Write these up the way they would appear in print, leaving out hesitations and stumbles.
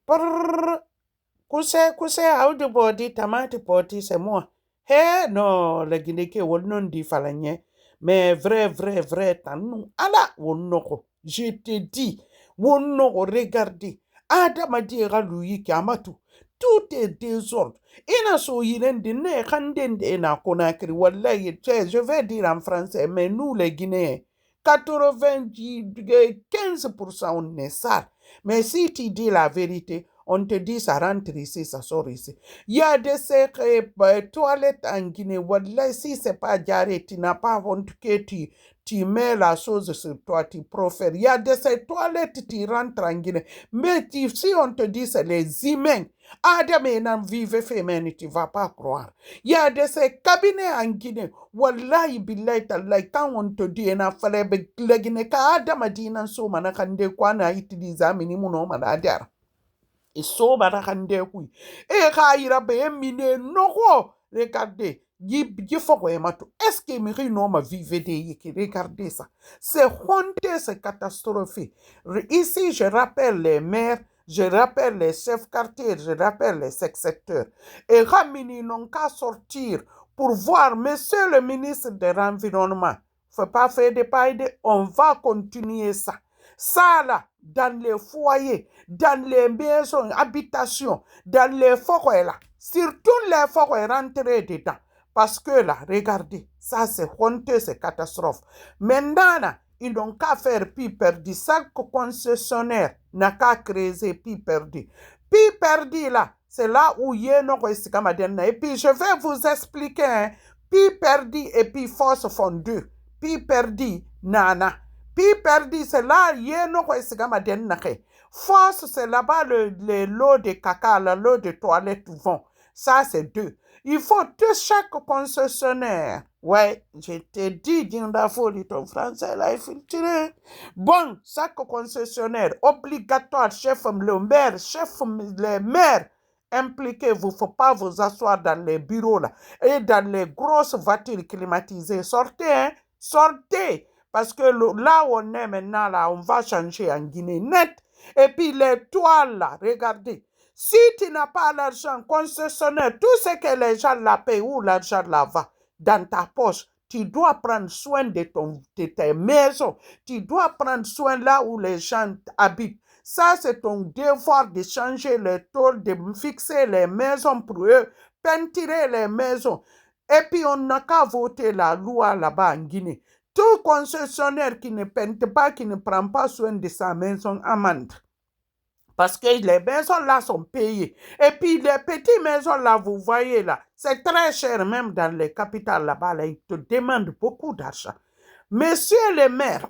Prrr. Kuse audu body tamati poti c'est moi. Hé non, le Guinée wol non di falanye. Mais vrai tanou. Ala wonoko. Je te dis, wonoko regardez. Adam a dit Louis Kamatu. Tout est désordre. Ina so yirende ne kandende na konakri. Wallahi, je vais dire en français, mais nous les Guinéens, 95% on est sale. Mais si tu dis la vérité, on te dit ça rentre ici, ça sort ici. Il y a des toilettes en Guinée. Wallah, si c'est pas garé, tu n'as pas honte que tu mets la chose sur toi, tu profères. Il y a de ces toilettes qui rentrent en Guinée. Mais si on te dit c'est les humains, Adam et Nam vivent féminin, tu ne vas pas croire. Il y a de ces cabinets en Guinée. Wallahi billahi tallahi, quand on te dit en affaire la Guinée, quand Adam a dit nan so manakande kwa na utiliser minimum no manadar. Et so manakande kui. Et kaira be mine noko. Regardez. Est-ce que Miri Noma vive de regardez ça. C'est honteux, c'est catastrophique. Ici, je rappelle les maires, je rappelle les chefs quartiers, je rappelle les secteurs. Et Ramini n'ont qu'à sortir pour voir monsieur le ministre de l'Environnement. Faut pas faire des pailles, on va continuer ça. Ça là, dans les foyers, dans les maisons, habitations, dans les forêts là, surtout les forêts rentrées dedans. Parce que là, regardez, ça c'est honteux, c'est catastrophe. Maintenant, là, ils n'ont qu'à faire plus perdu. Chaque concessionnaire n'a qu'à créer plus perdu. Plus perdu là, c'est là où il y a nos et puis je vais vous expliquer, hein, plus perdu et puis force font deux. Plus perdu, nana. Plus perdu, c'est là où il y a nos force, c'est là-bas le lot de caca, le lot de toilettes vont. Ça, c'est deux. Il faut que chaque concessionnaire, ouais, je te dis, Folie, ton français là, il faut tirer. Bon, chaque concessionnaire, obligatoire, chef le maire, chef les maires, impliquez-vous, il ne faut pas vous asseoir dans les bureaux là, et dans les grosses voitures climatisées. Sortez, hein, sortez, parce que là où on est maintenant, là, on va changer en Guinée net. Et puis les toiles là, regardez. Si tu n'as pas l'argent concessionnaire, tout ce que les gens la payent, où l'argent là va, dans ta poche, tu dois prendre soin de tes maisons. Tu dois prendre soin là où les gens habitent. Ça, c'est ton devoir de changer les tôles, de fixer les maisons pour eux, peinturer les maisons. Et puis, on n'a qu'à voter la loi là-bas en Guinée. Tout concessionnaire qui ne peinte pas, qui ne prend pas soin de sa maison, amende. Parce que les maisons là sont payées. Et puis les petites maisons là, vous voyez là, c'est très cher même dans les capitales là-bas. Là, ils te demandent beaucoup d'argent. Messieurs les maires,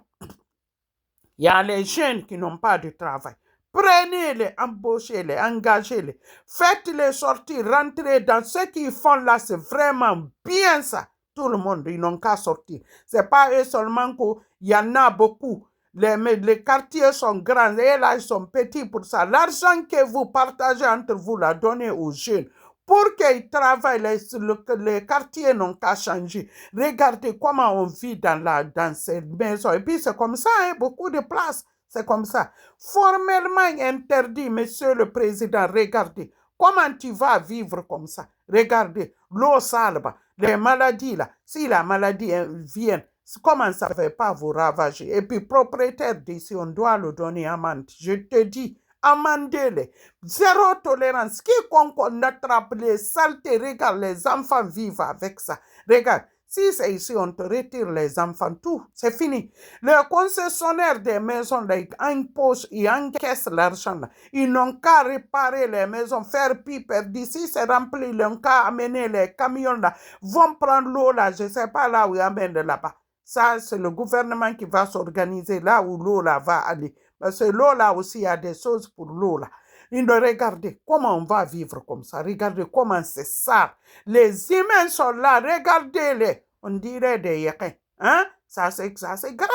il y a les jeunes qui n'ont pas de travail. Prenez-les, embauchez-les, engagez-les. Faites-les sortir, rentrer dans ce qu'ils font là, c'est vraiment bien ça. Tout le monde, ils n'ont qu'à sortir. C'est pas eux seulement qu'il y en a beaucoup. Les quartiers sont grands et là, ils sont petits pour ça. L'argent que vous partagez entre vous, la donnez aux jeunes. Pour qu'ils travaillent, les quartiers n'ont qu'à changer. Regardez comment on vit dans ces maisons. Et puis c'est comme ça, hein, beaucoup de places. C'est comme ça. Formellement interdit, monsieur le président, regardez. Comment tu vas vivre comme ça? Regardez, l'eau sale, les maladies là. Si la maladie vient, comment ça ne fait pas vous ravager? Et puis, propriétaire d'ici, on doit le donner amende. Je te dis, amendez-les. Zéro tolérance. Quiconque on attrape les saletés, regarde, les enfants vivent avec ça. Regarde, si c'est ici, on te retire les enfants, tout, c'est fini. Le concessionnaire des maisons, là, ils encaissent l'argent. Ils n'ont qu'à réparer les maisons, faire piper. D'ici, c'est rempli, ils n'ont qu'à amener les camions là, vont prendre l'eau là, je ne sais pas là où ils amènent là-bas. Ça, c'est le gouvernement qui va s'organiser là où l'eau là va aller. Parce que l'eau là aussi, il y a des choses pour l'eau là. Regardez comment on va vivre comme ça. Regardez comment c'est ça. Les humains sont là. Regardez-les. On dirait des yékins. Hein? Ça, c'est gravement.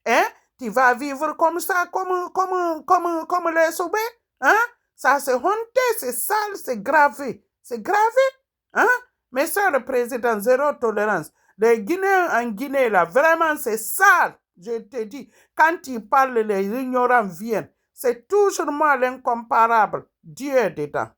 Hein? Tu vas vivre comme ça, comme les soubés? Hein? Ça, c'est honteux, c'est sale, c'est gravé. C'est gravé. Hein? Monsieur le président, zéro tolérance. Les Guinéens en Guinée, là, vraiment, c'est sale. Je te dis, quand ils parlent, les ignorants viennent. c'est toujours moi l'incomparable. Dieu est dedans.